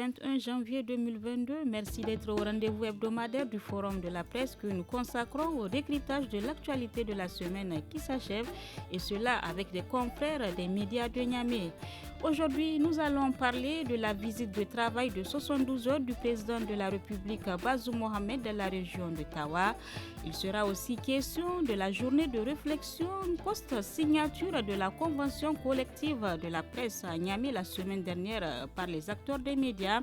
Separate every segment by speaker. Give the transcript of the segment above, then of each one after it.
Speaker 1: 21 janvier 2022. Merci d'être au rendez-vous hebdomadaire du Forum de la presse que nous consacrons au décryptage de l'actualité de la semaine qui s'achève, et cela avec des confrères des médias de Niamey. Aujourd'hui, nous allons parler de la visite de travail de 72 heures du président de la République Bazoum Mohamed dans la région de Tawa. Il sera aussi question de la journée de réflexion post-signature de la convention collective de la presse à Niamey la semaine dernière par les acteurs des médias.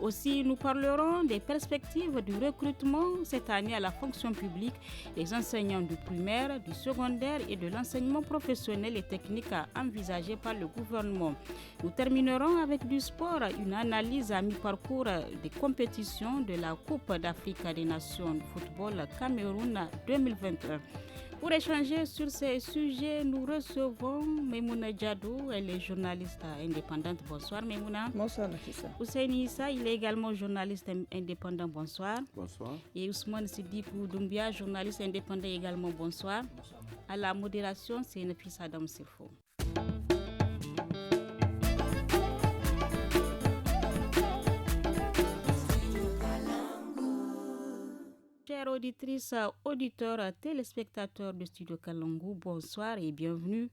Speaker 1: Aussi, nous parlerons des perspectives du recrutement cette année à la fonction publique des enseignants du primaire, du secondaire et de l'enseignement professionnel et technique envisagé par le gouvernement. Nous terminerons avec du sport, une analyse à mi-parcours des compétitions de la Coupe d'Afrique des Nations de football Cameroun 2021. Pour échanger sur ces sujets, nous recevons Maimouna Diadou, elle est journaliste indépendante. Bonsoir Maimouna.
Speaker 2: Bonsoir Nafissa.
Speaker 1: Ousseini Issa, il est également journaliste indépendant. Bonsoir.
Speaker 3: Bonsoir.
Speaker 1: Et Ousmane Sidipou Doumbia, journaliste indépendant également. Bonsoir. Bonsoir. À la modération, c'est Nafissa Adam Sefo. Chères auditrices, auditeurs, téléspectateurs de Studio Kalangou, bonsoir et bienvenue.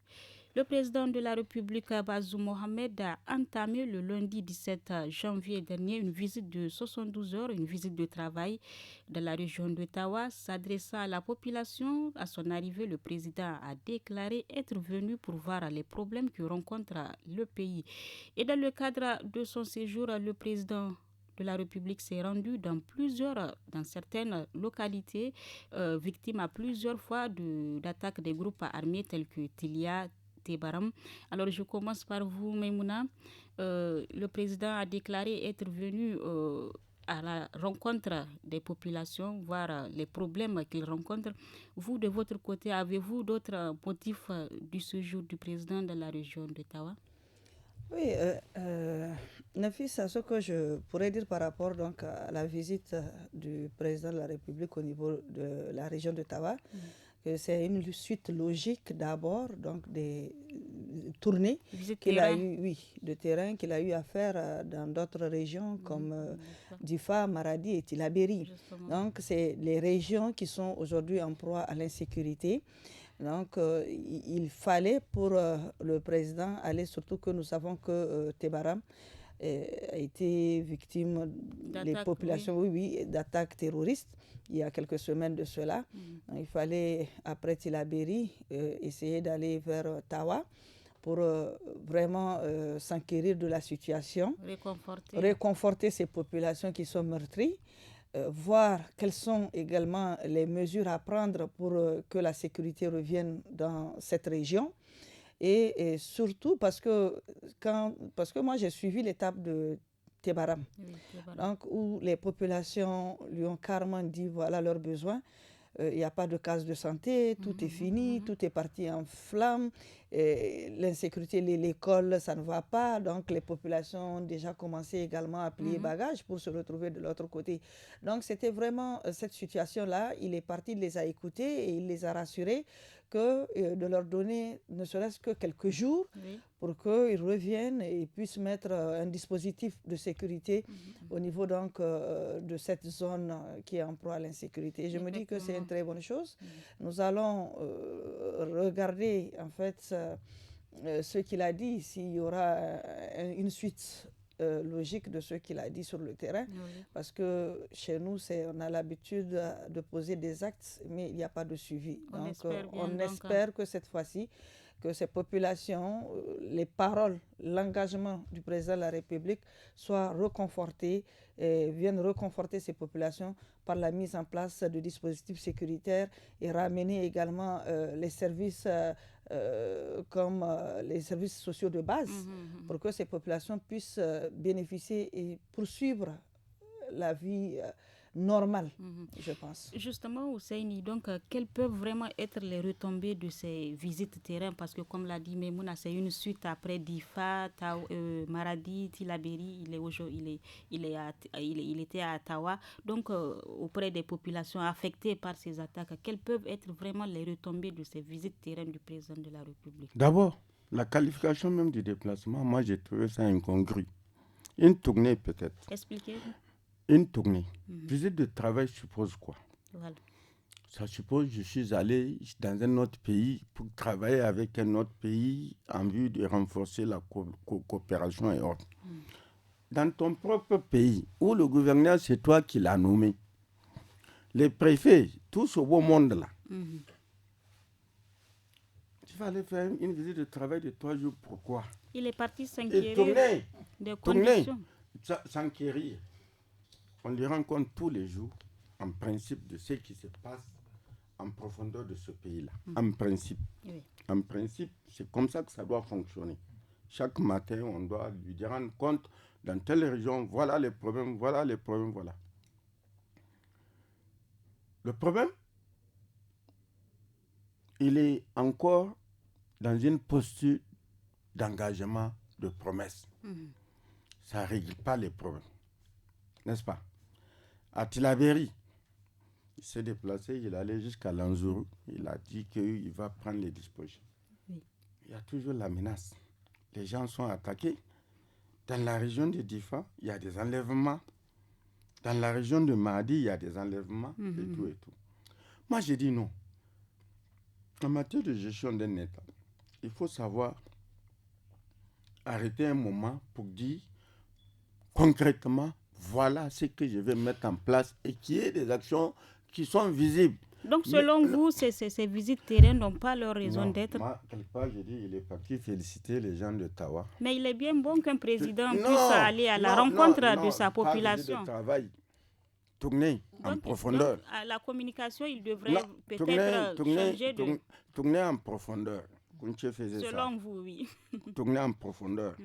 Speaker 1: Le président de la République, Bazoum Mohamed, a entamé le lundi 17 janvier dernier une visite de 72 heures, une visite de travail dans la région de Tawa. S'adressant à la population, à son arrivée, le président a déclaré être venu pour voir les problèmes que rencontre le pays. Et dans le cadre de son séjour, le président de la République s'est rendu dans certaines localités victimes à plusieurs fois d'attaques des groupes armés tels que Tilia, Tebaram. Alors je commence par vous, Maimouna. Le président a déclaré être venu à la rencontre des populations, voir les problèmes qu'ils rencontrent. Vous, de votre côté, avez-vous d'autres motifs du séjour du président de la région de Tawa?
Speaker 2: Oui, Nafissa, ce que je pourrais dire par rapport donc, à la visite du président de la République au niveau de la région de Tawa, que c'est une suite logique d'abord donc des tournées qu'il a eu, de terrain qu'il a eu à faire dans d'autres régions comme Difa, Maradi et Tillabéri. Donc, c'est les régions qui sont aujourd'hui en proie à l'insécurité. Donc, il fallait pour le président aller, surtout que nous savons que Tebaram a été victime des populations, d'attaques terroristes il y a quelques semaines de cela. Donc, il fallait, après Tillabéri, essayer d'aller vers Tawa pour vraiment s'enquérir de la situation, réconforter ces populations qui sont meurtries. Voir quelles sont également les mesures à prendre pour que la sécurité revienne dans cette région. Et surtout parce que moi j'ai suivi l'étape de Tebaram, donc, où les populations lui ont carrément dit voilà leurs besoins. Il n'y a pas de case de santé, tout est fini, tout est parti en flammes, l'insécurité, l'école, ça ne va pas. Donc les populations ont déjà commencé également à plier bagages pour se retrouver de l'autre côté. Donc c'était vraiment cette situation-là, il est parti, il les a écoutés et il les a rassurés de leur donner ne serait-ce que quelques jours pour qu'ils reviennent et puissent mettre un dispositif de sécurité au niveau donc, de cette zone qui est en proie à l'insécurité. Et je me dis que c'est une très bonne chose. Nous allons regarder en fait ce qu'il a dit, s'il y aura une suite logique de ce qu'il a dit sur le terrain, parce que chez nous, on a l'habitude de poser des actes, mais il n'y a pas de suivi. Donc, on espère que cette fois-ci, que ces populations, les paroles, l'engagement du président de la République soient reconfortés et viennent reconforter ces populations par la mise en place de dispositifs sécuritaires et ramener également les services comme les services sociaux de base pour que ces populations puissent bénéficier et poursuivre la vie normale, je pense.
Speaker 1: Justement, Ousseini, donc, quelles peuvent vraiment être les retombées de ces visites terrain? Parce que, comme l'a dit Maimouna, c'est une suite après Difa, Maradi, Tillabéri, il était à Tawa. Donc, auprès des populations affectées par ces attaques, quelles peuvent être vraiment les retombées de ces visites terrain du président de la République?
Speaker 3: D'abord, la qualification même du déplacement, moi j'ai trouvé ça incongru. Une tournée peut-être.
Speaker 1: Expliquez-vous.
Speaker 3: Une tournée. Visite de travail suppose quoi?
Speaker 1: Voilà.
Speaker 3: Ça suppose que je suis allé dans un autre pays pour travailler avec un autre pays en vue de renforcer la coopération et autres. Dans ton propre pays, où le gouverneur, c'est toi qui l'as nommé, les préfets, tout ce beau monde-là, tu vas aller faire une visite de travail de 3 jours. Pourquoi?
Speaker 1: Il est parti
Speaker 3: Et
Speaker 1: s'inquiéter des conditions.
Speaker 3: S'enquérir. On les rencontre tous les jours, en principe, de ce qui se passe en profondeur de ce pays-là. En principe.
Speaker 1: Oui.
Speaker 3: En principe, c'est comme ça que ça doit fonctionner. Chaque matin, on doit lui rendre compte, dans telle région, voilà les problèmes, voilà les problèmes, voilà. Le problème, il est encore dans une posture d'engagement, de promesse. Ça ne règle pas les problèmes. N'est-ce pas? À Tilaberi, il s'est déplacé, il est allé jusqu'à Lanzuru. Il a dit qu'il va prendre les dispositions.
Speaker 1: Oui.
Speaker 3: Il y a toujours la menace. Les gens sont attaqués. Dans la région de Difa, il y a des enlèvements. Dans la région de Mahdi, il y a des enlèvements et tout et tout. Moi, j'ai dit non. En matière de gestion d'un État, il faut savoir arrêter un moment pour dire concrètement, voilà ce que je vais mettre en place et qu'il y ait des actions qui sont visibles.
Speaker 1: Donc, selon vous, ces visites terrain n'ont pas leur raison d'être?
Speaker 3: Moi, quelque part, j'ai dit, il est parti féliciter les gens de Tawa.
Speaker 1: Mais il est bien bon qu'un président puisse aller à la rencontre de sa population.
Speaker 3: Pas de travail. Tourner en profondeur.
Speaker 1: Donc, à la communication, il devrait peut-être changer de...
Speaker 3: Tourner en profondeur. Kunche faisait ça.
Speaker 1: Selon vous, oui.
Speaker 3: Tourner en profondeur.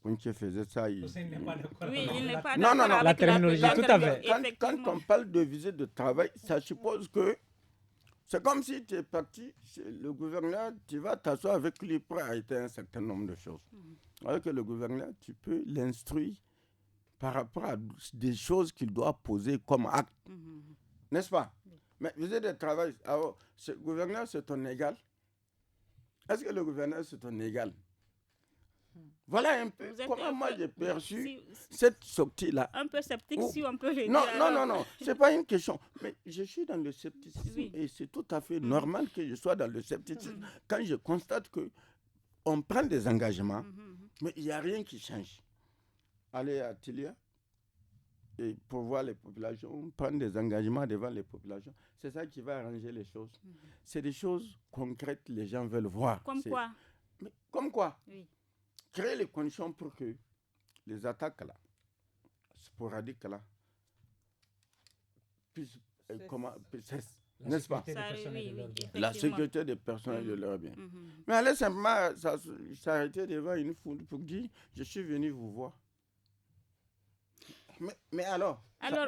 Speaker 3: Kunche faisait ça.
Speaker 1: Oui, il n'est pas
Speaker 3: non,
Speaker 1: d'accord avec
Speaker 4: la terminologie, tout à fait.
Speaker 3: Quand on parle de visite de travail, ça suppose que c'est comme si tu es parti, le gouverneur, tu vas t'asseoir avec lui pour arrêter un certain nombre de choses. Alors que le gouverneur, tu peux l'instruire par rapport à des choses qu'il doit poser comme acte. N'est-ce pas? Mais visite de travail, alors, le gouverneur, c'est ton égal. Est-ce que le gouverneur, c'est ton égal? Voilà un peu comment moi j'ai perçu cette sortie-là.
Speaker 1: Un peu sceptique, si on peut le dire.
Speaker 3: Non, c'est pas une question. Mais je suis dans le scepticisme et c'est tout à fait normal que je sois dans le scepticisme quand je constate qu'on prend des engagements, mais il n'y a rien qui change. Aller à Tilia et pour voir les populations, prendre des engagements devant les populations, c'est ça qui va arranger les choses. C'est des choses concrètes, les gens veulent voir.
Speaker 1: Comme quoi?
Speaker 3: Mais comme quoi?
Speaker 1: Oui.
Speaker 3: Créer les conditions pour que les attaques là, sporadiques là, puissent cessent, n'est-ce pas? La sécurité des personnes et de leurs biens. Mais aller simplement s'arrêter devant une foule pour dire je suis venu vous voir. Mais alors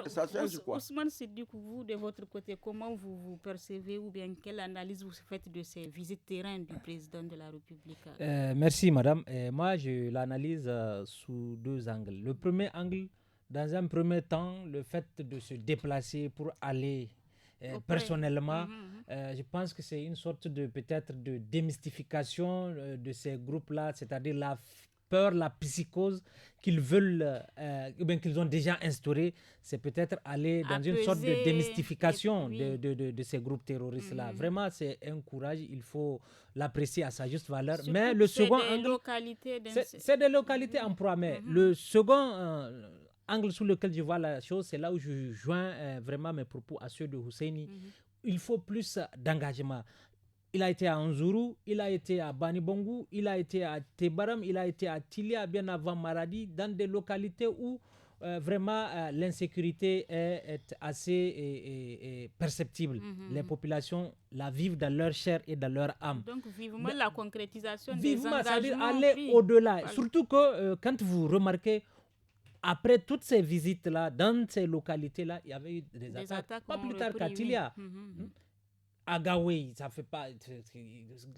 Speaker 3: ça change quoi?
Speaker 1: Ousmane Siddikou, vous de votre côté, comment vous percevez ou bien quelle analyse vous faites de ces visites terrain du président de la République?
Speaker 4: Merci madame. Moi je l'analyse sous 2 angles. Le premier angle, dans un premier temps, le fait de se déplacer pour aller personnellement, je pense que c'est une sorte de peut-être de démystification de ces groupes-là, c'est-à-dire la peur, la psychose qu'ils veulent, ou bien qu'ils ont déjà instaurée, c'est peut-être aller dans une sorte de démystification de ces groupes terroristes-là. Vraiment, c'est un courage, il faut l'apprécier à sa juste valeur.
Speaker 1: Surtout
Speaker 4: mais le second angle, c'est des localités en proie. Mais le second angle sous lequel je vois la chose, c'est là où je joins vraiment mes propos à ceux de Husseini. Il faut plus d'engagement. Il a été à Anzuru, il a été à Banibongo, il a été à Tebaram, il a été à Tilia, bien avant Maradi, dans des localités où vraiment l'insécurité est assez perceptible. Les populations la vivent dans leur chair et dans leur âme.
Speaker 1: Donc vivement la concrétisation des
Speaker 4: engagements. C'est-à-dire aller
Speaker 1: pris.
Speaker 4: au-delà. Voilà. Surtout que quand vous remarquez, après toutes ces visites-là, dans ces localités-là, il y avait eu des attaques. Pas plus tard qu'à Tilia. À Gawé, ça fait pas.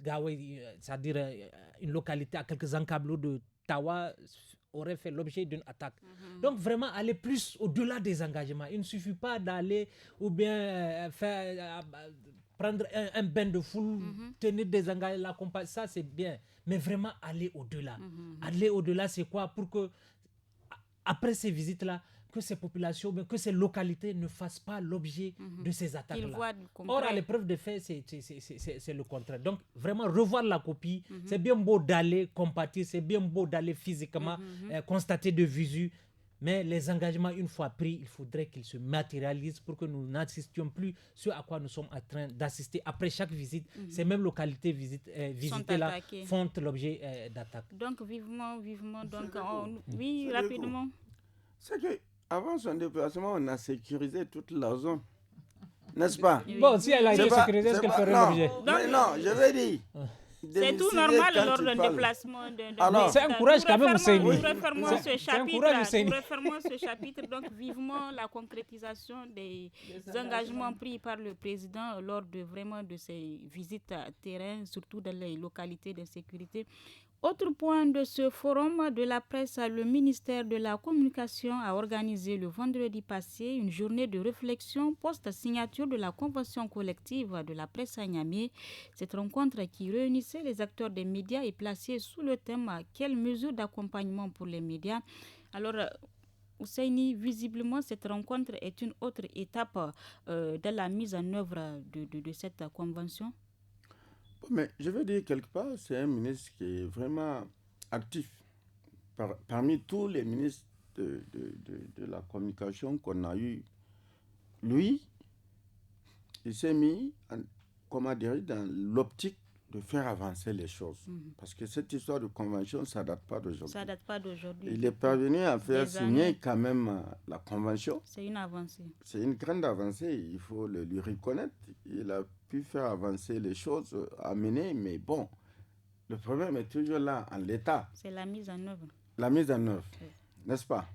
Speaker 4: Gawé, c'est-à-dire une localité à quelques encablures de Tawa, aurait fait l'objet d'une attaque. Donc vraiment aller plus au-delà des engagements. Il ne suffit pas d'aller ou bien prendre un bain de foule, tenir des engagements, ça c'est bien. Mais vraiment aller au-delà. Aller au-delà, c'est quoi? Pour que après ces visites-là, que ces populations, que ces localités ne fassent pas l'objet de ces attaques-là. Or, à l'épreuve des faits, c'est le contraire. Donc, vraiment, revoir la copie, c'est bien beau d'aller compatir, c'est bien beau d'aller physiquement constater de visu, mais les engagements, une fois pris, il faudrait qu'ils se matérialisent pour que nous n'assistions plus ce à quoi nous sommes en train d'assister. Après chaque visite, ces mêmes localités visitées-là font l'objet d'attaques.
Speaker 1: Donc, vivement. Donc, oui, rapidement.
Speaker 3: C'est que avant son déplacement, on a sécurisé toute la zone. N'est-ce pas?
Speaker 4: Bon, si elle a été sécurisée, est-ce qu'elle ferait l'objet?
Speaker 3: Non, je vais dire.
Speaker 1: C'est tout normal lors d'un déplacement.
Speaker 4: C'est un courage quand même, Ousseini.
Speaker 1: Refermons ce chapitre. Donc, vivement la concrétisation des engagements pris par le président lors de ces visites à terrain, surtout dans les localités d'insécurité. Autre point de ce forum de la presse, le ministère de la Communication a organisé le vendredi passé une journée de réflexion post-signature de la convention collective de la presse à Niamey. Cette rencontre qui réunissait les acteurs des médias est placée sous le thème « Quelles mesures d'accompagnement pour les médias ?» Alors, Ousseini, visiblement, cette rencontre est une autre étape dans la mise en œuvre de cette convention.
Speaker 3: Mais je veux dire, quelque part, c'est un ministre qui est vraiment actif. Parmi tous les ministres de la communication qu'on a eu, lui, il s'est mis, dans l'optique de faire avancer les choses. Parce que cette histoire de convention, ça ne date pas d'aujourd'hui. Il est parvenu à faire signer quand même la convention.
Speaker 1: C'est une avancée.
Speaker 3: C'est une grande avancée, il faut le lui reconnaître. Il a pu faire avancer les choses, amener, mais bon, le problème est toujours là, en l'état.
Speaker 1: C'est la mise en œuvre.
Speaker 3: La mise en œuvre, n'est-ce pas?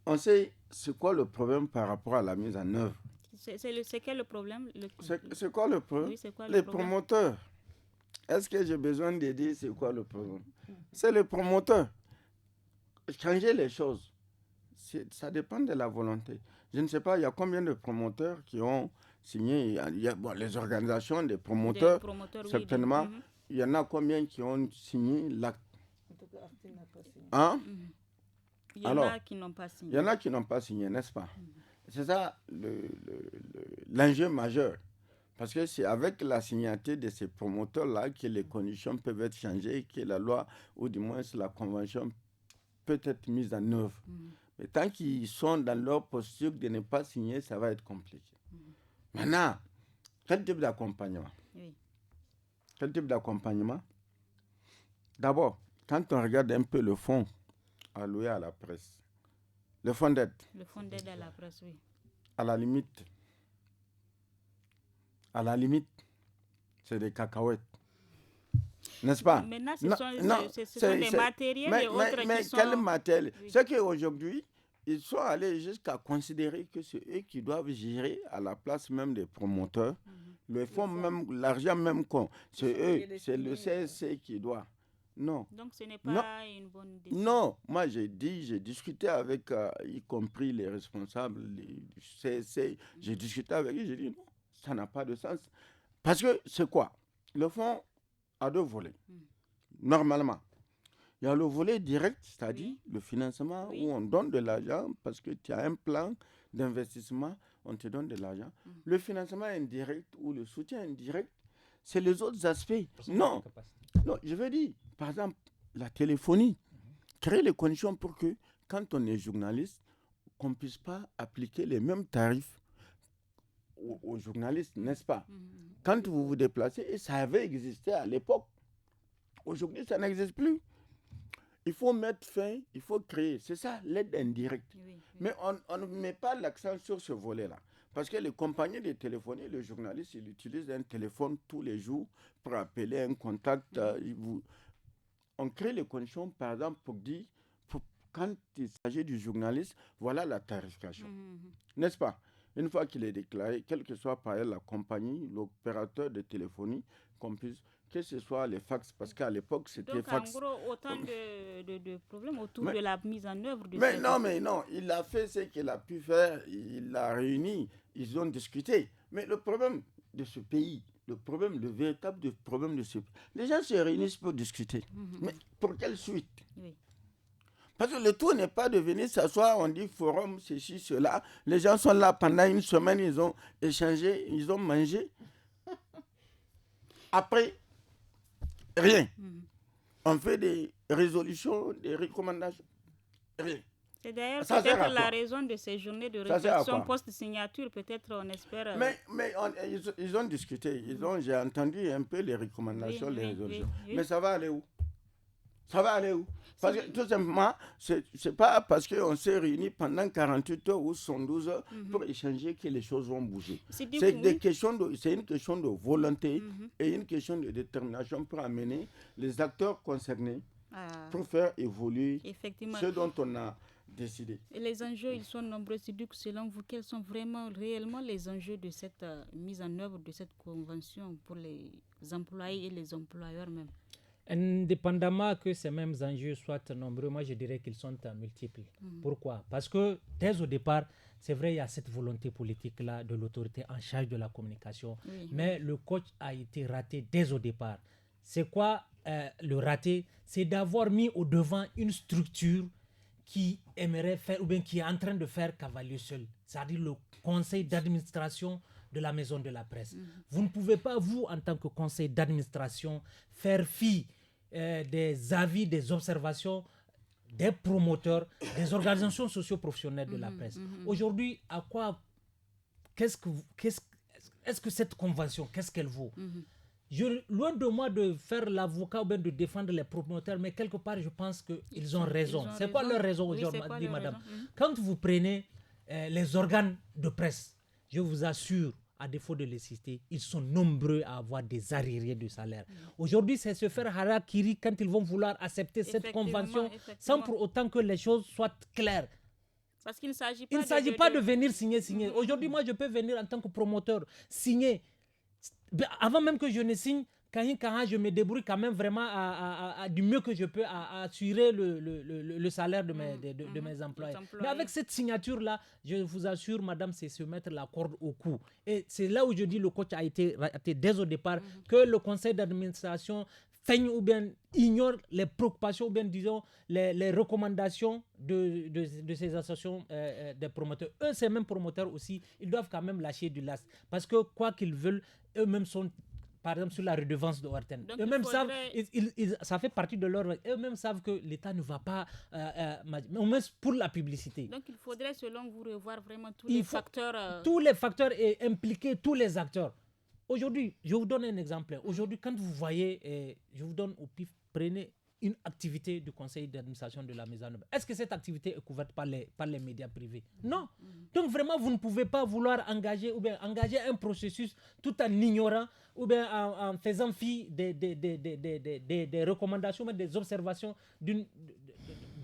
Speaker 3: On sait c'est quoi le problème par rapport à la mise en œuvre.
Speaker 1: C'est quel le problème?
Speaker 3: C'est quoi le problème?
Speaker 1: Oui, c'est quoi
Speaker 3: les promoteurs. Est-ce que j'ai besoin de dire c'est quoi le problème? C'est les promoteurs. Changer les choses, ça dépend de la volonté. Je ne sais pas, il y a combien de promoteurs qui ont signé. Il y a les organisations des promoteurs, certainement. Il y en a combien qui ont signé l'acte? Hein?
Speaker 1: Il y en a qui n'ont pas signé.
Speaker 3: Il y en a qui n'ont pas signé, n'est-ce pas? C'est ça l'enjeu majeur. Parce que c'est avec la signature de ces promoteurs-là que les conditions peuvent être changées, que la loi, ou du moins la convention, peut être mise en œuvre. Mais tant qu'ils sont dans leur posture de ne pas signer, ça va être compliqué. Maintenant, quel type d'accompagnement? Quel type d'accompagnement? D'abord, quand on regarde un peu le fonds alloué à la presse, le fonds d'aide.
Speaker 1: Le fonds d'aide à la presse, oui.
Speaker 3: À la limite, c'est des cacahuètes. N'est-ce pas?
Speaker 1: Maintenant, ce sont des matériels et autres
Speaker 3: mais
Speaker 1: qui sont...
Speaker 3: quel matériel? C'est qu'aujourd'hui, ils sont allés jusqu'à considérer que c'est eux qui doivent gérer à la place même des promoteurs. Le fonds même, l'argent même, c'est eux, c'est le CSC qui doit. Non.
Speaker 1: Donc ce n'est pas une bonne décision.
Speaker 3: Non, moi j'ai discuté avec, y compris les responsables du CSC, j'ai discuté avec eux, j'ai dit non, ça n'a pas de sens. Parce que c'est quoi? Le fonds a deux volets. Normalement, il y a le volet direct, c'est-à-dire le financement où on donne de l'argent parce que tu as un plan d'investissement, on te donne de l'argent. Le financement indirect ou le soutien indirect, c'est les autres aspects. Non, je veux dire, par exemple, la téléphonie, créer les conditions pour que, quand on est journaliste, qu'on ne puisse pas appliquer les mêmes tarifs aux journalistes, n'est-ce pas? Quand vous vous déplacez, et ça avait existé à l'époque, aujourd'hui ça n'existe plus. Il faut mettre fin, il faut créer, c'est ça l'aide indirecte. Mais on ne met pas l'accent sur ce volet-là. Parce que les compagnies de téléphonie, le journaliste, il utilise un téléphone tous les jours pour appeler un contact. On crée les conditions, par exemple, pour dire, quand il s'agit du journaliste, voilà la tarification. N'est-ce pas? Une fois qu'il est déclaré, quelle que soit par elle la compagnie, l'opérateur de téléphonie, qu'on puisse, que ce soit les fax, parce qu'à l'époque, c'était fax.
Speaker 1: Donc, en gros, autant de problèmes autour de la mise en œuvre de
Speaker 3: mais non, il a fait ce qu'il a pu faire, il l'a réuni, ils ont discuté. Mais le problème de ce pays, le véritable problème de ce pays, les gens se réunissent pour discuter. Mais pour quelle suite? Parce que le tout n'est pas de venir s'asseoir, on dit forum, ceci, cela. Les gens sont là pendant une semaine, ils ont échangé, ils ont mangé. Après, rien. On fait des résolutions, des recommandations. Rien.
Speaker 1: C'est d'ailleurs peut-être la raison de ces journées de réflexion post-signature, peut-être on espère...
Speaker 3: Mais ils ont discuté, j'ai entendu un peu les recommandations, les résolutions. Oui. Mais ça va aller où? Ça va aller où? Parce que tout simplement, c'est pas parce qu'on s'est réunis pendant 48 heures ou 112 heures pour échanger que les choses vont bouger. C'est une question de volonté et une question de détermination pour amener les acteurs concernés pour faire évoluer ce dont on a décidé.
Speaker 1: Et les enjeux, ils sont nombreux. Selon vous, quels sont réellement les enjeux de cette mise en œuvre de cette convention pour les employés et les employeurs même?
Speaker 4: Indépendamment que ces mêmes enjeux soient nombreux, moi je dirais qu'ils sont multiples. Pourquoi? Parce que dès au départ, c'est vrai, il y a cette volonté politique-là de l'autorité en charge de la communication, mais le coach a été raté dès au départ. C'est quoi le raté? C'est d'avoir mis au devant une structure qui aimerait faire, ou bien qui est en train de faire cavalier seul, c'est-à-dire le conseil d'administration de la maison de la presse. Vous ne pouvez pas, vous, en tant que conseil d'administration, faire fi des avis, des observations des promoteurs, des organisations socio-professionnelles de la presse. Aujourd'hui, est-ce que cette convention, qu'est-ce qu'elle vaut? Loin de moi de faire l'avocat ou bien de défendre les promoteurs, mais quelque part, je pense qu'ils ont raison. C'est quoi leur raison aujourd'hui, madame? Quand vous prenez les organes de presse, je vous assure, à défaut de les citer, ils sont nombreux à avoir des arriérés de salaire. Aujourd'hui, c'est se faire harakiri quand ils vont vouloir accepter cette convention sans pour autant que les choses soient claires.
Speaker 1: Parce qu'il ne s'agit
Speaker 4: pas de venir signer. Aujourd'hui, moi, je peux venir en tant que promoteur, signer. Avant même que je ne signe, quand je me débrouille quand même vraiment du mieux que je peux à assurer le salaire de mes employés. Mais avec cette signature-là, je vous assure, madame, c'est se mettre la corde au cou. Et c'est là où je dis le coach a été raté dès au départ, que le conseil d'administration feigne ou bien ignore les préoccupations ou bien disons les recommandations de ces associations des promoteurs. Eux, ces mêmes promoteurs aussi, ils doivent quand même lâcher du last. Parce que quoi qu'ils veulent, eux-mêmes sont... Par exemple, sur la redevance de Orten. Eux-mêmes savent, ça fait partie de leur... Eux-mêmes savent que l'État ne va pas... au moins pour la publicité.
Speaker 1: Donc, il faudrait, selon vous, revoir vraiment tous les facteurs...
Speaker 4: Tous les facteurs et impliquer tous les acteurs. Aujourd'hui, je vous donne un exemple. Aujourd'hui, quand vous voyez... je vous donne au pif, prenez une activité du conseil d'administration de la maison. Est-ce que cette activité est couverte par les médias privés? Non. Donc vraiment, vous ne pouvez pas vouloir engager un processus tout en ignorant ou bien en faisant fi des recommandations, des observations de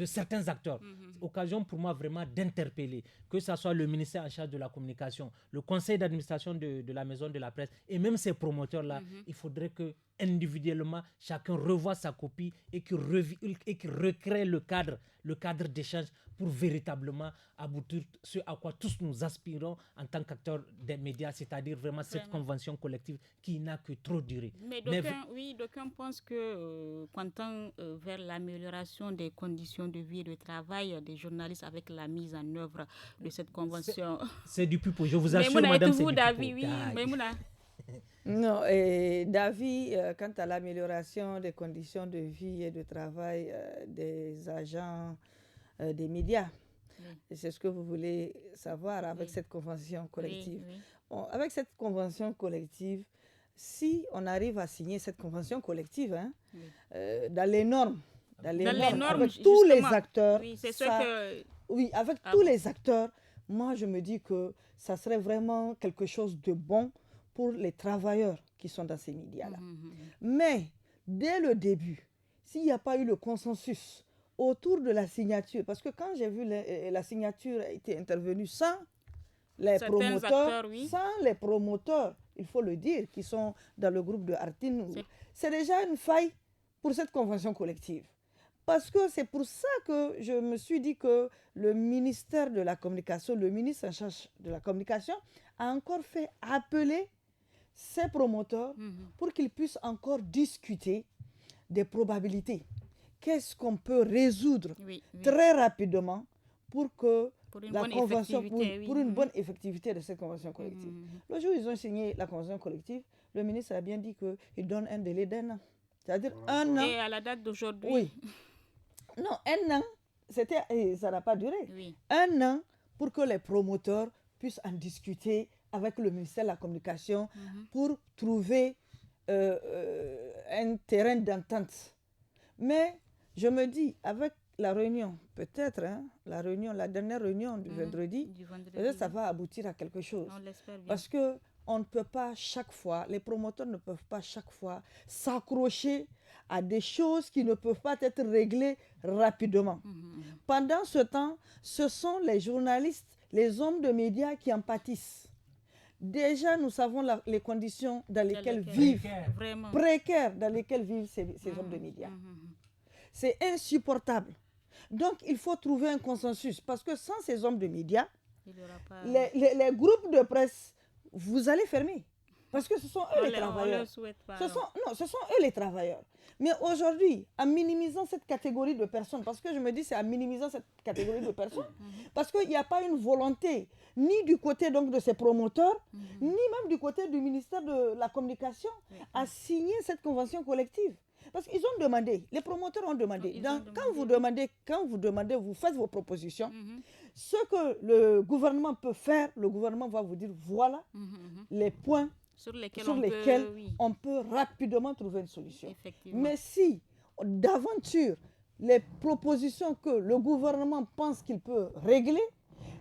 Speaker 4: certains acteurs. Occasion pour moi vraiment d'interpeller, que ce soit le ministère en charge de la communication, le conseil d'administration de la maison de la presse et même ces promoteurs-là, il faudrait que individuellement, chacun revoie sa copie et qu'il recrée le cadre d'échange pour véritablement aboutir ce à quoi tous nous aspirons en tant qu'acteurs des médias, c'est-à-dire vraiment cette convention collective qui n'a que trop duré.
Speaker 1: Mais d'aucuns pensent que quand on vers l'amélioration des conditions de vie et de travail des journalistes avec la mise en œuvre de cette convention...
Speaker 4: C'est du pipeau, je vous assure, madame, c'est du pipeau.
Speaker 2: Non, et d'avis quant à l'amélioration des conditions de vie et de travail des agents des médias. C'est ce que vous voulez savoir avec cette convention collective. Bon, avec cette convention collective, si on arrive à signer cette convention collective, dans les normes, avec tous les acteurs, avec tous les acteurs, moi je me dis que ça serait vraiment quelque chose de bon pour les travailleurs qui sont dans ces médias-là. Mais, dès le début, s'il n'y a pas eu le consensus autour de la signature, parce que quand j'ai vu la signature a été intervenue sans les promoteurs, il faut le dire, qui sont dans le groupe de Artin, c'est déjà une faille pour cette convention collective. Parce que c'est pour ça que je me suis dit que le ministère de la Communication, le ministre en charge de la Communication, a encore fait appeler ces promoteurs pour qu'ils puissent encore discuter des probabilités qu'est-ce qu'on peut résoudre très rapidement pour que la convention, pour une bonne effectivité de cette convention collective. Le jour où ils ont signé la convention collective, le ministre a bien dit qu'il donne un délai d'1 an. C'est-à-dire 1 an.
Speaker 1: Et à la date d'aujourd'hui.
Speaker 2: Oui. Non, 1 an, ça n'a pas duré. 1 an pour que les promoteurs puissent en discuter avec le ministère de la Communication pour trouver un terrain d'entente. Mais je me dis, avec la réunion, peut-être, la dernière réunion du vendredi, peut-être ça va aboutir à quelque chose.
Speaker 1: On l'espère bien.
Speaker 2: Parce qu'on ne peut pas chaque fois, les promoteurs ne peuvent pas chaque fois s'accrocher à des choses qui ne peuvent pas être réglées rapidement. Pendant ce temps, ce sont les journalistes, les hommes de médias qui en pâtissent. Déjà, nous savons les conditions dans lesquelles vivent, précaires dans lesquelles vivent ces hommes de médias. C'est insupportable. Donc, il faut trouver un consensus. Parce que sans ces hommes de médias, les groupes de presse, vous allez fermer. Parce que ce sont eux les travailleurs. Ce sont eux les travailleurs. Mais aujourd'hui, en minimisant cette catégorie de personnes, parce que je me dis c'est en minimisant cette catégorie de personnes, parce qu'il n'y a pas une volonté, ni du côté donc de ces promoteurs, ni même du côté du ministère de la Communication, à signer cette convention collective. Parce qu'ils ont demandé, les promoteurs ont demandé. Quand vous demandez, vous faites vos propositions. Ce que le gouvernement peut faire, le gouvernement va vous dire voilà les points sur lesquels on peut rapidement trouver une solution. Mais si, d'aventure, les propositions que le gouvernement pense qu'il peut régler,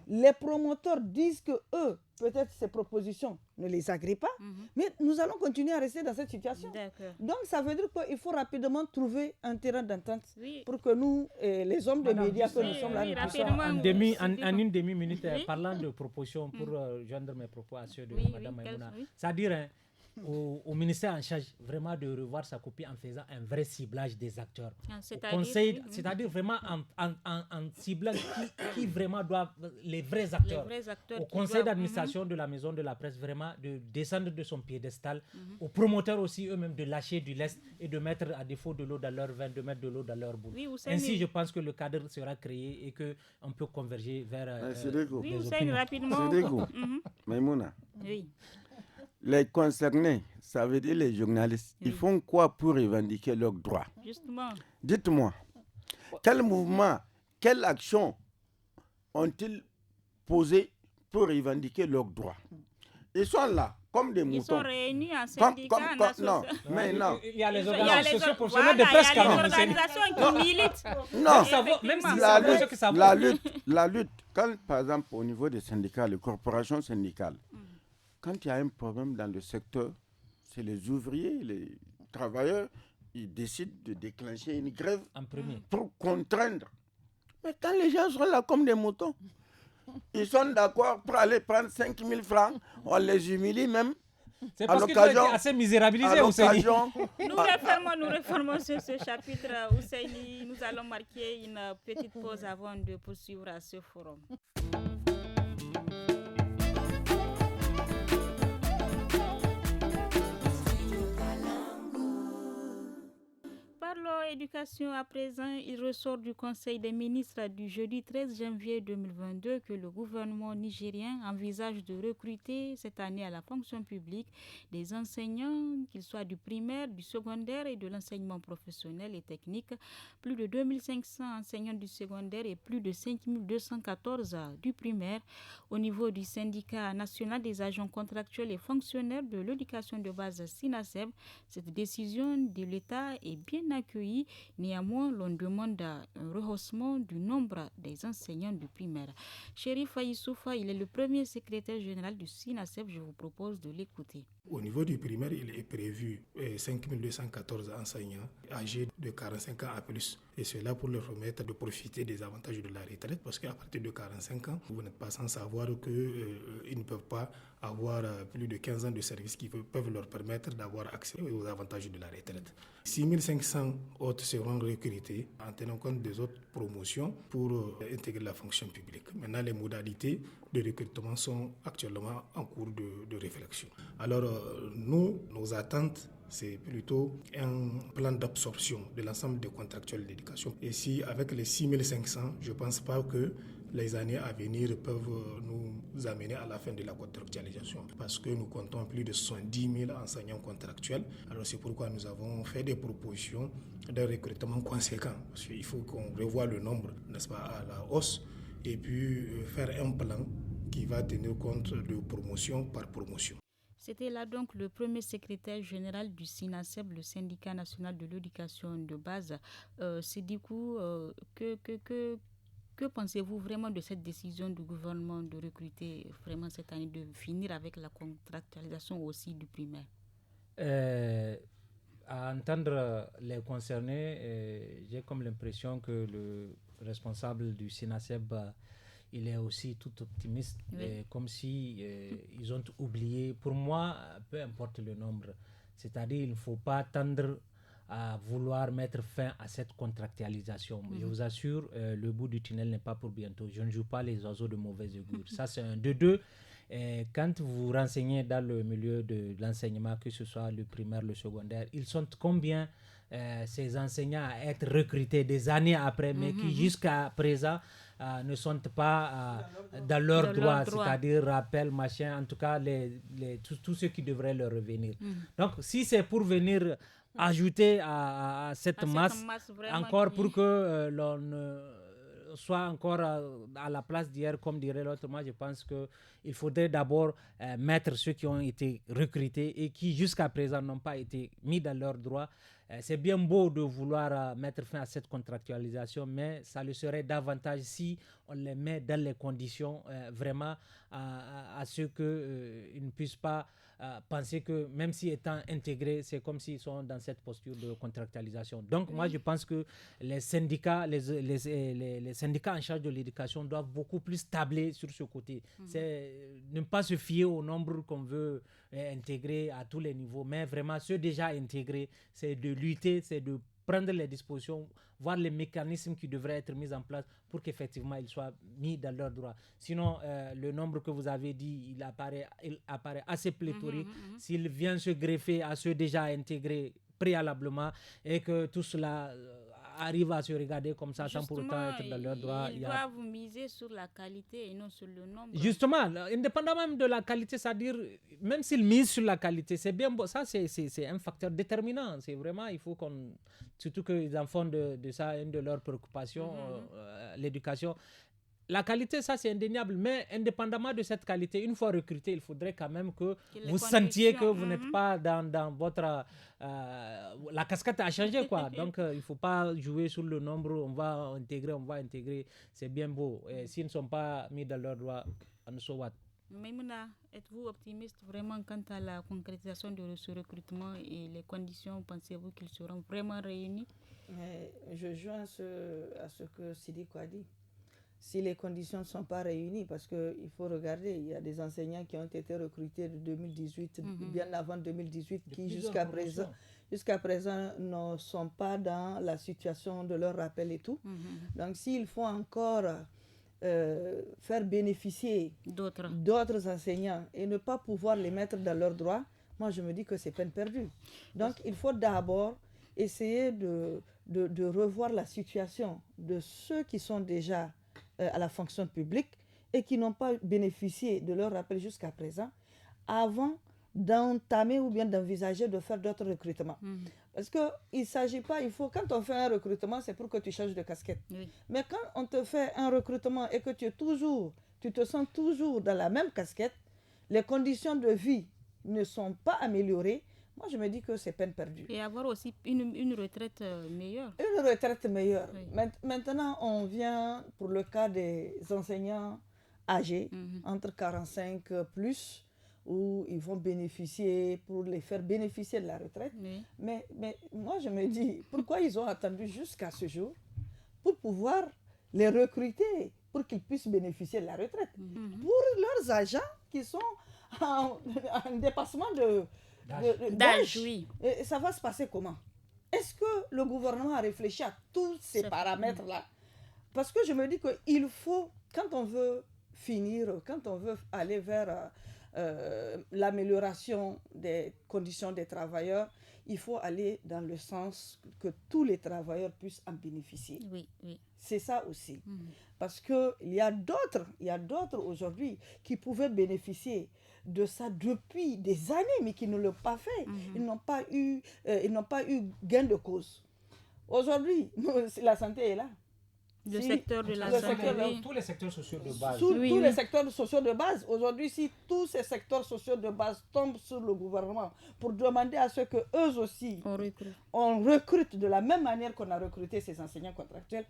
Speaker 2: les promoteurs disent que eux, peut-être ces propositions ne les agréent pas, mais nous allons continuer à rester dans cette situation. Donc ça veut dire qu'il faut rapidement trouver un terrain d'entente pour que nous, les hommes de médias que nous sommes là, nous puissions...
Speaker 4: En une demi-minute, parlant de propositions, pour joindre mes propos à ceux de Mme Maïmouna, c'est-à-dire au ministère en charge vraiment de revoir sa copie en faisant un vrai ciblage des acteurs. C'est-à-dire vraiment en ciblant qui vraiment doivent, les vrais acteurs au conseil d'administration de la maison de la presse, vraiment de descendre de son piédestal, aux promoteurs aussi eux-mêmes de lâcher du lest et de mettre à défaut de l'eau dans leur vin, de mettre de l'eau dans leur boule. Ainsi, je pense que le cadre sera créé et qu'on peut converger vers les opinions.
Speaker 1: Rapidement.
Speaker 3: Maïmouna. Oui. Les concernés, ça veut dire les journalistes, ils font quoi pour revendiquer leurs droits?
Speaker 1: Justement.
Speaker 3: Dites-moi, quel mouvement, quelle action ont-ils posé pour revendiquer leurs droits? Ils sont là, comme des moutons.
Speaker 1: Ils sont réunis en syndicat, en association.
Speaker 3: Non.
Speaker 4: Il y a les organisations socioprofessionnelles de presse quand même.
Speaker 1: Il y a les organisations qui militent.
Speaker 3: Non, la lutte, quand par exemple au niveau des syndicats, les corporations syndicales, quand il y a un problème dans le secteur, c'est les ouvriers, les travailleurs, ils décident de déclencher une grève pour contraindre. Mais quand les gens sont là comme des moutons, ils sont d'accord pour aller prendre 5 000 francs, on les humilie même.
Speaker 4: C'est parce qu'ils ont été assez misérabilisés, Ousseini.
Speaker 1: Nous réformons ce chapitre, Ousseini. Nous allons marquer une petite pause avant de poursuivre à ce forum. Parlons éducation à présent. Il ressort du Conseil des ministres du jeudi 13 janvier 2022 que le gouvernement nigérien envisage de recruter cette année à la fonction publique des enseignants, qu'ils soient du primaire, du secondaire et de l'enseignement professionnel et technique. Plus de 2500 enseignants du secondaire et plus de 5214 du primaire. Au niveau du syndicat national des agents contractuels et fonctionnaires de l'éducation de base SINASEB, cette décision de l'État est bien accueillie. Néanmoins, l'on demande un rehaussement du nombre des enseignants du primaire. Chérif Aïssoufa, il est le premier secrétaire général du SINASEB. Je vous propose de l'écouter.
Speaker 5: Au niveau du primaire, il est prévu 5214 enseignants âgés de 45 ans à plus. Et cela pour leur permettre de profiter des avantages de la retraite, parce qu'à partir de 45 ans, vous n'êtes pas sans savoir qu'ils ne peuvent pas avoir plus de 15 ans de service qui peuvent leur permettre d'avoir accès aux avantages de la retraite. 6500 autres seront recrutés en tenant compte des autres promotions pour intégrer la fonction publique. Maintenant, les modalités de recrutement sont actuellement en cours de réflexion. Alors, nos attentes c'est plutôt un plan d'absorption de l'ensemble des contractuels d'éducation. Et si avec les 6500, je ne pense pas que les années à venir peuvent nous amener à la fin de la contractualisation, parce que nous comptons plus de 70 000 enseignants contractuels. Alors c'est pourquoi nous avons fait des propositions d'un recrutement conséquent, parce qu'il faut qu'on revoie le nombre, n'est-ce pas, à la hausse, et puis faire un plan qui va tenir compte de promotion par promotion.
Speaker 1: C'était là donc le premier secrétaire général du SINASEB, le syndicat national de l'éducation de base. Sidikou, que pensez-vous vraiment de cette décision du gouvernement de recruter vraiment cette année, de finir avec la contractualisation aussi du primaire?
Speaker 4: À entendre les concernés, j'ai comme l'impression que le responsable du SINASEB, il est aussi tout optimiste, comme si ils ont oublié. Pour moi, peu importe le nombre, c'est-à-dire il ne faut pas attendre à vouloir mettre fin à cette contractualisation. Je vous assure, le bout du tunnel n'est pas pour bientôt. Je ne joue pas les oiseaux de mauvaise augure. Ça, c'est un de deux. Quand vous vous renseignez dans le milieu de l'enseignement, que ce soit le primaire, le secondaire, ils sont combien ces enseignants à être recrutés des années après, mais qui jusqu'à présent ne sont pas dans leurs droits, c'est-à-dire rappel, machin, en tout cas tout ce qui devrait leur revenir. Donc si c'est pour venir ajouter à cette masse encore pour que l'on soit encore à la place d'hier, comme dirait l'autre, moi je pense qu'il faudrait d'abord mettre ceux qui ont été recrutés et qui jusqu'à présent n'ont pas été mis dans leurs droits. C'est bien beau de vouloir mettre fin à cette contractualisation, mais ça le serait davantage si on les met dans les conditions vraiment à ce qu'ils ne puissent pas penser que même si étant intégrés, c'est comme s'ils sont dans cette posture de contractualisation. Donc moi je pense que les syndicats, les syndicats en charge de l'éducation doivent beaucoup plus tabler sur ce côté. C'est ne pas se fier au nombre qu'on veut intégrer à tous les niveaux, mais vraiment ceux déjà intégrés, c'est de lutter, c'est de prendre les dispositions, voir les mécanismes qui devraient être mis en place pour qu'effectivement ils soient mis dans leurs droits. Sinon, le nombre que vous avez dit, il apparaît assez pléthorique. S'il vient se greffer à ceux déjà intégrés préalablement et que tout cela arrive à se regarder comme ça sans pour autant être dans leurs droits.
Speaker 1: Ils doivent miser sur la qualité et non sur le nombre.
Speaker 4: Justement, indépendamment même de la qualité, c'est-à-dire, même s'ils misent sur la qualité, c'est bien beau. Ça, c'est un facteur déterminant. C'est vraiment, il faut qu'on... Surtout qu'ils en font de ça une de leurs préoccupations, l'éducation. La qualité, ça c'est indéniable, mais indépendamment de cette qualité, une fois recruté, il faudrait quand même que vous sentiez que vous n'êtes pas dans votre... la casquette a changé, quoi. Donc, il ne faut pas jouer sur le nombre, on va intégrer, c'est bien beau. Et s'ils ne sont pas mis dans leurs droits, on so what?
Speaker 1: Maïmouna, êtes-vous optimiste vraiment quant à la concrétisation de ce recrutement et les conditions, pensez-vous qu'ils seront vraiment réunis?
Speaker 2: Je joins à ce que Sidikou a dit. Si les conditions ne sont pas réunies, parce qu'il faut regarder, il y a des enseignants qui ont été recrutés de 2018, bien avant 2018, qui jusqu'à présent ne sont pas dans la situation de leur rappel et tout. Donc s'il faut encore faire bénéficier d'autres enseignants et ne pas pouvoir les mettre dans leurs droits, moi je me dis que c'est peine perdue. Donc il faut d'abord essayer de revoir la situation de ceux qui sont déjà à la fonction publique et qui n'ont pas bénéficié de leur rappel jusqu'à présent, avant d'entamer ou bien d'envisager de faire d'autres recrutements. Parce qu'il ne s'agit pas, quand on fait un recrutement, c'est pour que tu changes de casquette. Oui. Mais quand on te fait un recrutement et que tu te sens toujours dans la même casquette, les conditions de vie ne sont pas améliorées, moi, je me dis que c'est peine perdue.
Speaker 1: Et avoir aussi une retraite meilleure.
Speaker 2: Une retraite meilleure. Oui. Maintenant, on vient pour le cas des enseignants âgés, entre 45 plus, où ils vont bénéficier, pour les faire bénéficier de la retraite. Oui. Mais moi, je me dis, pourquoi ils ont attendu jusqu'à ce jour pour pouvoir les recruter, pour qu'ils puissent bénéficier de la retraite. Pour leurs agents qui sont en dépassement d'âge, oui. Et ça va se passer comment? Est-ce que le gouvernement a réfléchi à tous ces paramètres-là? Parce que je me dis qu'il faut, quand on veut finir, quand on veut aller vers l'amélioration des conditions des travailleurs, il faut aller dans le sens que tous les travailleurs puissent en bénéficier.
Speaker 1: Oui, oui.
Speaker 2: C'est ça aussi. Parce qu'il y a d'autres aujourd'hui qui pouvaient bénéficier de ça depuis des années, mais qui ne l'ont pas fait. Ils n'ont pas eu gain de cause. Aujourd'hui, la santé est là.
Speaker 1: Le secteur de la santé, oui.
Speaker 4: Tous les secteurs sociaux de base.
Speaker 2: Tous les secteurs sociaux de base. Aujourd'hui, si tous ces secteurs sociaux de base tombent sur le gouvernement pour demander à ce qu'eux aussi on recrute de la même manière qu'on a recruté ces enseignants contractuels,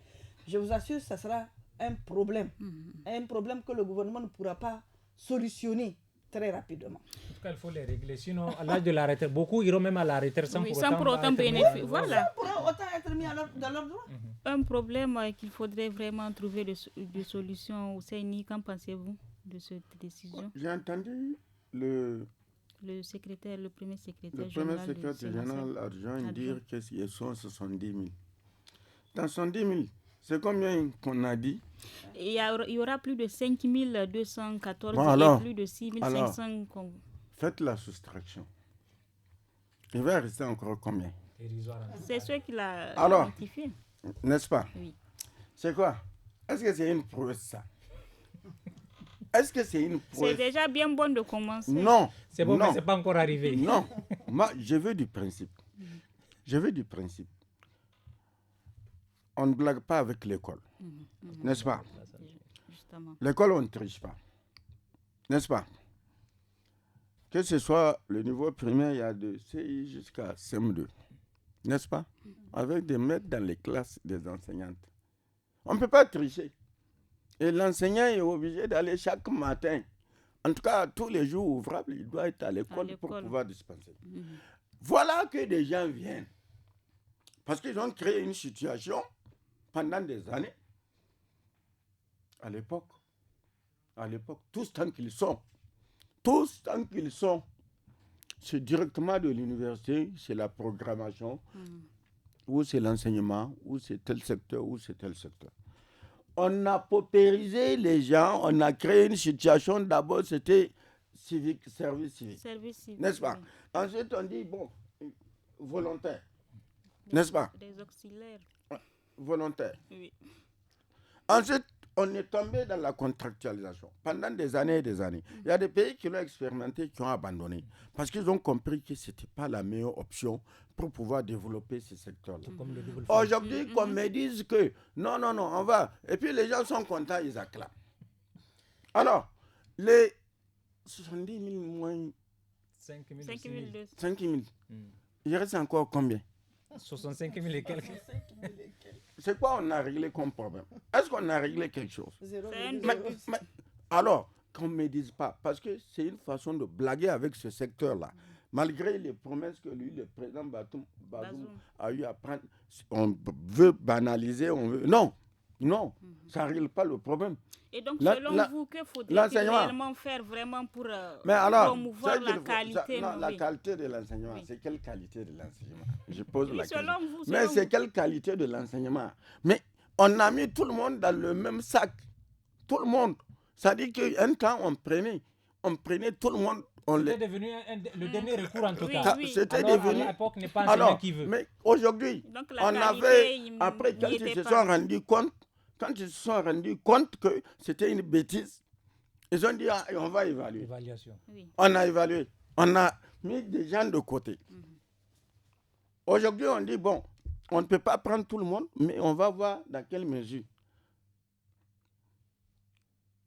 Speaker 2: je vous assure, ça sera un problème. Un problème que le gouvernement ne pourra pas solutionner très rapidement.
Speaker 4: En tout cas, il faut les régler. Sinon, à l'âge de la retraite, beaucoup iront même à la retraite sans
Speaker 1: pour autant bénéficier. Voilà.
Speaker 2: Sans pour autant être mis dans leurs droits.
Speaker 1: Un problème qu'il faudrait vraiment trouver de solution au CENI. Qu'en pensez-vous de cette décision?
Speaker 3: J'ai entendu le
Speaker 1: premier secrétaire général
Speaker 3: adjoint dire qu'ils sont 70 000. Dans 70 000, c'est combien qu'on a dit?
Speaker 1: Il y aura plus de 5 214 et plus de 6 500.
Speaker 3: Faites la soustraction. Il va rester encore combien?
Speaker 1: C'est ce qu'il a identifié.
Speaker 3: N'est-ce pas?
Speaker 1: Oui.
Speaker 3: C'est quoi? Est-ce que c'est une prouesse, ça? Est-ce que c'est une prouesse?
Speaker 1: C'est déjà bien bon de commencer.
Speaker 3: Non.
Speaker 4: C'est bon, mais ce n'est pas encore arrivé.
Speaker 3: Non. Moi, je veux du principe. Je veux du principe. On ne blague pas avec l'école. N'est-ce pas? Justement. L'école, on ne triche pas. N'est-ce pas? Que ce soit le niveau primaire, il y a de CI jusqu'à CM2. N'est-ce pas? Avec des maîtres dans les classes des enseignantes. On ne peut pas tricher. Et l'enseignant est obligé d'aller chaque matin. En tout cas, tous les jours ouvrables, il doit être à l'école pour pouvoir dispenser. Voilà que des gens viennent. Parce qu'ils ont créé une situation pendant des années. À l'époque, tous tant qu'ils sont, c'est directement de l'université, c'est la programmation, ou c'est l'enseignement, ou c'est tel secteur, ou c'est tel secteur. On a paupérisé les gens, on a créé une situation, d'abord c'était service civique. N'est-ce pas? Ensuite on dit, bon, volontaire. N'est-ce pas?
Speaker 1: Des auxiliaires.
Speaker 3: Volontaire.
Speaker 1: Oui.
Speaker 3: Ensuite, on est tombé dans la contractualisation pendant des années et des années. Il y a des pays qui l'ont expérimenté, qui ont abandonné, parce qu'ils ont compris que ce n'était pas la meilleure option pour pouvoir développer ces secteurs-là. Aujourd'hui, qu'on me dise que non, on va, et puis les gens sont contents, ils acclament. Alors, les 70 000 moins
Speaker 4: 5
Speaker 3: 000, il reste encore combien?
Speaker 4: 65 000 et quelques.
Speaker 3: C'est quoi on a réglé comme problème? Est-ce qu'on a réglé quelque chose? Mais, alors, qu'on ne me dise pas, parce que c'est une façon de blaguer avec ce secteur-là. Malgré les promesses que lui, le président Bazoum a eu à prendre, on veut banaliser, on veut... Non, ça ne règle pas le problème.
Speaker 1: Et donc, selon vous, que faudrait-il réellement faire vraiment pour promouvoir la qualité?
Speaker 3: La qualité de l'enseignement, c'est quelle qualité de l'enseignement? Je pose la question.
Speaker 1: Mais
Speaker 3: c'est quelle qualité de l'enseignement? Mais on a mis tout le monde dans le même sac. Tout le monde. Ça dit qu'un temps, on prenait tout le monde.
Speaker 4: C'était devenu le dernier recours en tout cas.
Speaker 3: C'était devenu...
Speaker 4: À l'époque, n'est pas enseignant qui veut.
Speaker 3: Mais aujourd'hui, on avait... Après, quand ils se sont rendus compte, que c'était une bêtise, ils ont dit, on va évaluer.
Speaker 4: Évaluation.
Speaker 1: Oui.
Speaker 3: On a évalué. On a mis des gens de côté. Aujourd'hui, on dit, bon, on ne peut pas prendre tout le monde, mais on va voir dans quelle mesure.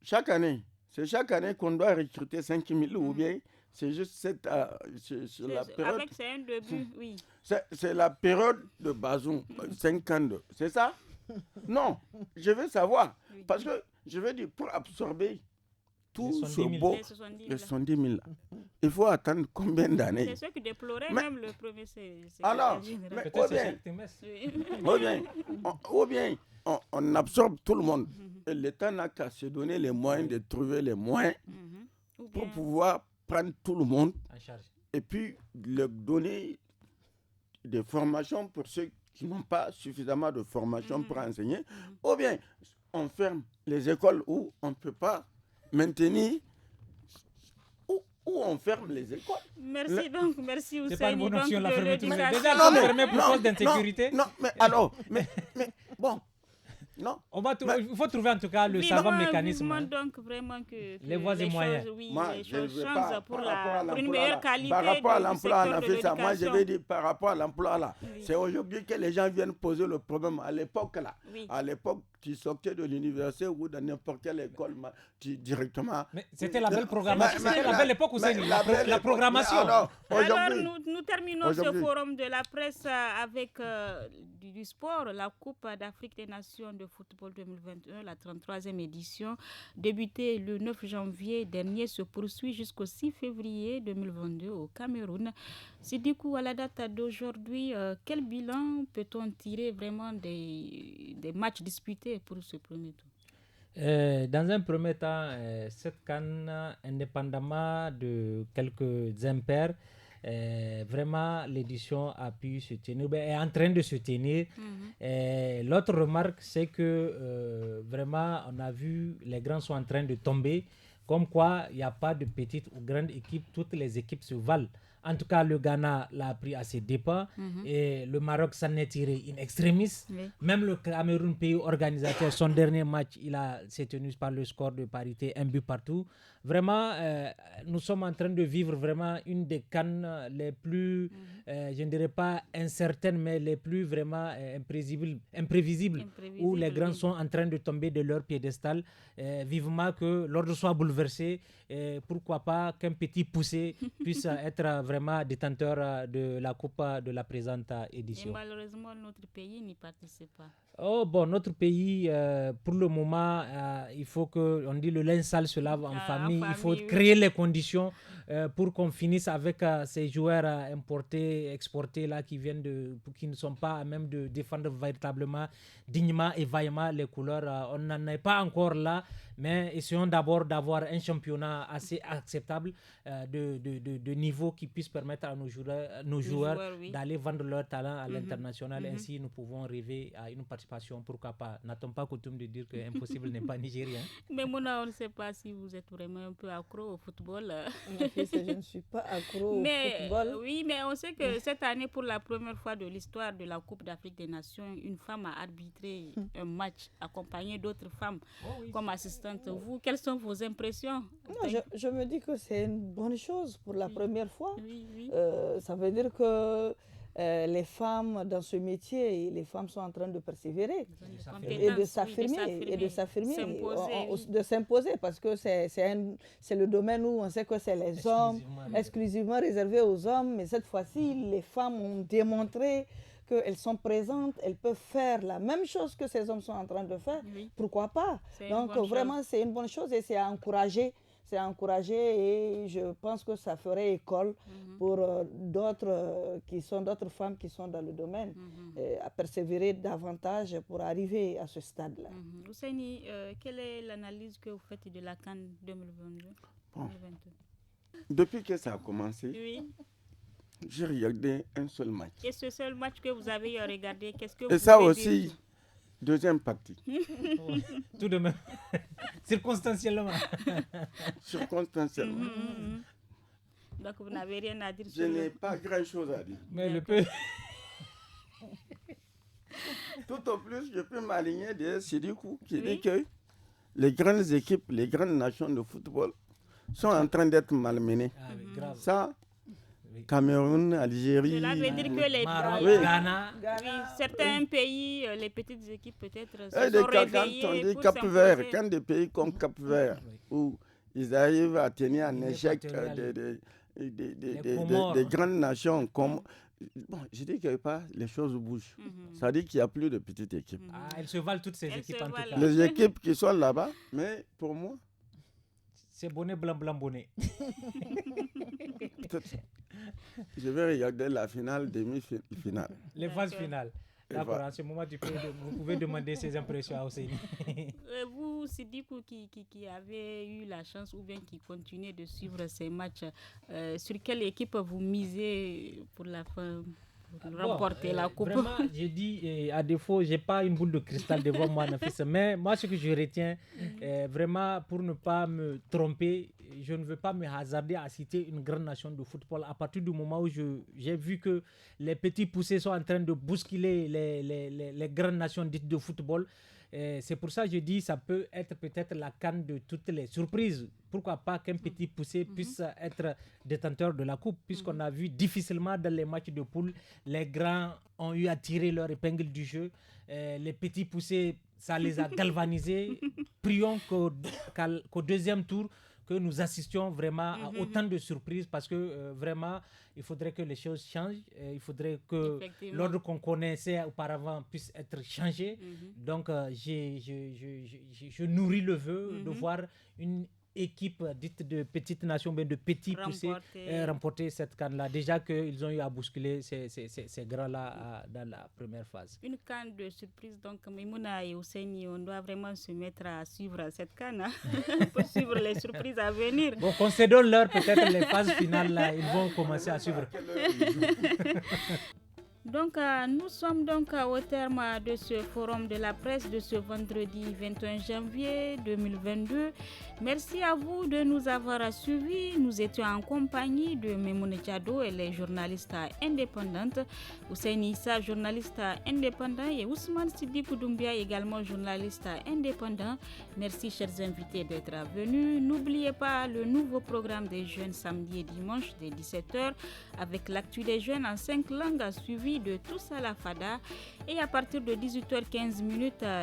Speaker 3: Chaque année qu'on doit recruter 5 000 ou bien c'est juste cette... la période...
Speaker 1: C'est un début, oui.
Speaker 3: C'est la période de Bazoum, 52. C'est ça? Non, je veux savoir. Oui. Parce que je veux dire, pour absorber tout ce beau... Les 70 000 là. Il faut attendre combien d'années?
Speaker 1: C'est ce que déplorait même le premier
Speaker 3: alors, ou bien on absorbe tout le monde. Et l'État n'a qu'à se donner les moyens de trouver les moyens pour pouvoir prendre tout le monde
Speaker 4: en charge.
Speaker 3: Et puis leur donner des formations pour ceux qui n'ont pas suffisamment de formation pour enseigner. Ou bien on ferme les écoles où on ne peut pas maintenir, où où on ferme les écoles.
Speaker 1: Merci donc, merci Ousseini.
Speaker 4: C'est pas une bonne option la fermeture. Déjà,
Speaker 3: Non,
Speaker 4: ils sont fermés pour cause d'insécurité.
Speaker 3: Non, mais alors, mais bon, non.
Speaker 4: Il faut trouver en tout cas le savant mécanisme.
Speaker 1: Vivement donc vraiment que
Speaker 4: les voies et moyens.
Speaker 1: Oui,
Speaker 3: Moi,
Speaker 1: les
Speaker 3: je ne
Speaker 1: choses
Speaker 3: veux
Speaker 1: changent
Speaker 3: pas,
Speaker 1: pour
Speaker 3: par
Speaker 1: une meilleure qualité.
Speaker 3: Par rapport à l'emploi en
Speaker 1: du
Speaker 3: Afrique,
Speaker 1: secteur de
Speaker 3: moi je vais
Speaker 1: l'éducation.
Speaker 3: dire par rapport à l'emploi là.
Speaker 1: Oui.
Speaker 3: C'est aujourd'hui que les gens viennent poser le problème. À l'époque là,
Speaker 1: Oui.
Speaker 3: à l'époque, tu sortais de l'université ou de n'importe quelle école, directement.
Speaker 4: Mais c'était la belle programmation. C'était la belle époque où c'est la programmation.
Speaker 3: Alors,
Speaker 1: nous terminons ce forum de la presse avec du sport, la Coupe d'Afrique des Nations de football 2021, la 33e édition, débutée le 9 janvier dernier, se poursuit jusqu'au 6 février 2022 au Cameroun. C'est du coup à la date d'aujourd'hui, quel bilan peut-on tirer vraiment des matchs disputés pour ce premier tour?
Speaker 4: Dans un premier temps, cette CAN, indépendamment de quelques impairs, vraiment l'édition a pu se tenir, est en train de se tenir. L'autre remarque, c'est que vraiment on a vu les grands sont en train de tomber, comme quoi il n'y a pas de petites ou grandes équipes, toutes les équipes se valent. En tout cas, le Ghana l'a pris à ses dépens et le Maroc s'en est tiré in extremis. Oui. Même le Cameroun, pays organisateur, son dernier match, s'est tenu par le score de parité, un but partout. Vraiment, nous sommes en train de vivre vraiment une des CAN les plus, je ne dirais pas incertaines, mais les plus vraiment imprévisibles, où les grands sont en train de tomber de leur piédestal. Vivement que l'ordre soit bouleversé, pourquoi pas qu'un petit poussé puisse être vraiment détenteur de la coupe de la présente édition.
Speaker 1: Et malheureusement, notre pays n'y participe pas.
Speaker 4: Oh bon, notre pays, pour le moment, il faut que, on dit le linge sale se lave en famille. Il faut créer les conditions pour qu'on finisse avec ces joueurs importés, exportés là qui ne sont pas à même de défendre véritablement, dignement et vaillamment les couleurs. On n'en est pas encore là, mais essayons d'abord d'avoir un championnat assez acceptable de niveau qui puisse permettre à nos joueurs d'aller vendre leur talent à l'international. Ainsi, nous pouvons rêver à une participation, pourquoi pas. N'a-t-on pas coutume de dire que impossible n'est pas nigérien?
Speaker 1: Mais Mouna, on ne sait pas si vous êtes vraiment un peu accro au football.
Speaker 2: Je ne suis pas accro au football.
Speaker 1: Oui, mais on sait que cette année, pour la première fois de l'histoire de la Coupe d'Afrique des Nations, une femme a arbitré un match accompagnée d'autres femmes comme assistante. Vous, quelles sont vos impressions?
Speaker 2: Non, je me dis que c'est une bonne chose pour la première fois.
Speaker 1: Oui.
Speaker 2: Ça veut dire que les femmes dans ce métier, les femmes sont en train de persévérer et de s'affirmer, de s'imposer, parce que c'est le domaine où on sait que c'est les hommes, exclusivement réservé aux hommes, mais cette fois-ci, les femmes ont démontré qu'elles sont présentes, elles peuvent faire la même chose que ces hommes sont en train de faire. Pourquoi pas? Donc vraiment, c'est une bonne chose et c'est à encourager. C'est encouragé et je pense que ça ferait école pour d'autres femmes qui sont dans le domaine à persévérer davantage pour arriver à ce stade-là.
Speaker 1: Ousseini, quelle est l'analyse que vous faites de la CAN 2022?
Speaker 3: Depuis que ça a commencé, j'ai regardé un seul match.
Speaker 1: Et ce seul match que vous avez regardé, qu'est-ce que vous
Speaker 3: pouvez dire? Et ça
Speaker 1: aussi
Speaker 3: aussi, deuxième partie.
Speaker 4: Tout de même. Circonstanciellement.
Speaker 3: Circonstanciellement.
Speaker 1: Donc vous n'avez rien à dire
Speaker 3: Je n'ai pas grand-chose à dire.
Speaker 4: Mais le peu.
Speaker 3: Tout au plus, je peux m'aligner de Sidikou qui dit que les grandes équipes, les grandes nations de football sont en train d'être malmenées. Ça, Cameroun, Algérie,
Speaker 1: cela veut dire que les
Speaker 4: Maroc, Ghana,
Speaker 1: certains pays, les petites équipes peut-être se sont réveillées
Speaker 3: quand on dit
Speaker 1: pour
Speaker 3: Cap-Vert,
Speaker 1: s'imposer.
Speaker 3: quand des pays comme Cap-Vert, où ils arrivent à tenir en échec des grandes nations comme... Bon, je dis que les choses bougent. Ça dit qu'il n'y a plus de petites équipes.
Speaker 4: Elles se valent toutes ces équipes en tout cas.
Speaker 3: Les équipes qui sont là-bas, mais pour moi...
Speaker 4: C'est bonnet, blanc, blanc,
Speaker 3: Je vais regarder la finale, demi-finale.
Speaker 4: Les phases finales. D'accord, à ce moment, vous pouvez demander ses impressions à Ousseini.
Speaker 1: Vous, Sidikou, qui avez eu la chance ou bien qui continuez de suivre ces matchs, sur quelle équipe vous misez pour la fin? Remporter la coupe.
Speaker 4: Vraiment, j'ai dit, à défaut, je n'ai pas une boule de cristal devant moi, Nafisa, mais moi, ce que je retiens, vraiment, pour ne pas me tromper, je ne veux pas me hasarder à citer une grande nation de football. À partir du moment où j'ai vu que les petits poussés sont en train de bousculer les grandes nations dites de football, c'est pour ça que je dis ça peut être peut-être la canne de toutes les surprises. Pourquoi pas qu'un petit poussé puisse être détenteur de la coupe, puisqu'on a vu difficilement dans les matchs de poule, les grands ont eu à tirer leur épingle du jeu. Les petits poussés, ça les a galvanisés. Prions qu'au deuxième tour, que nous assistions vraiment à autant de surprises, parce que vraiment, il faudrait que les choses changent. Il faudrait que l'ordre qu'on connaissait auparavant puisse être changé. Donc, je nourris le vœu de voir une équipe dite de petites nations, mais de petits poussés, remporter cette canne-là. Déjà qu'ils ont eu à bousculer ces grands-là dans la première phase.
Speaker 1: Une canne de surprise, donc Maïmouna et Ousseini, on doit vraiment se mettre à suivre cette canne pour suivre les surprises à venir.
Speaker 4: Bon, concédons-leur peut-être les phases finales, là, ils vont commencer à suivre.
Speaker 1: Donc, nous sommes donc au terme de ce forum de la presse de ce vendredi 21 janvier 2022. Merci à vous de nous avoir suivis. Nous étions en compagnie de Memoune Diado, elle est journaliste indépendante, Ousseini Issa, journaliste indépendant, et Ousmane Siddikou Doumbia, également journaliste indépendant. Merci, chers invités, d'être venus. N'oubliez pas le nouveau programme des jeunes samedi et dimanche dès 17h avec l'actu des jeunes en 5 langues suivi de Tous à la Fada, et à partir de 18h15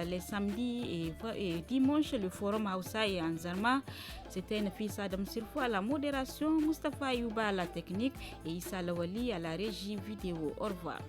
Speaker 1: les samedis et dimanches le forum Hausa et Anzarma. C'était Nafisa Adam Sirfo à la modération, Mustafa Ayouba à la technique et Issa Lawali à la régie vidéo. Au revoir.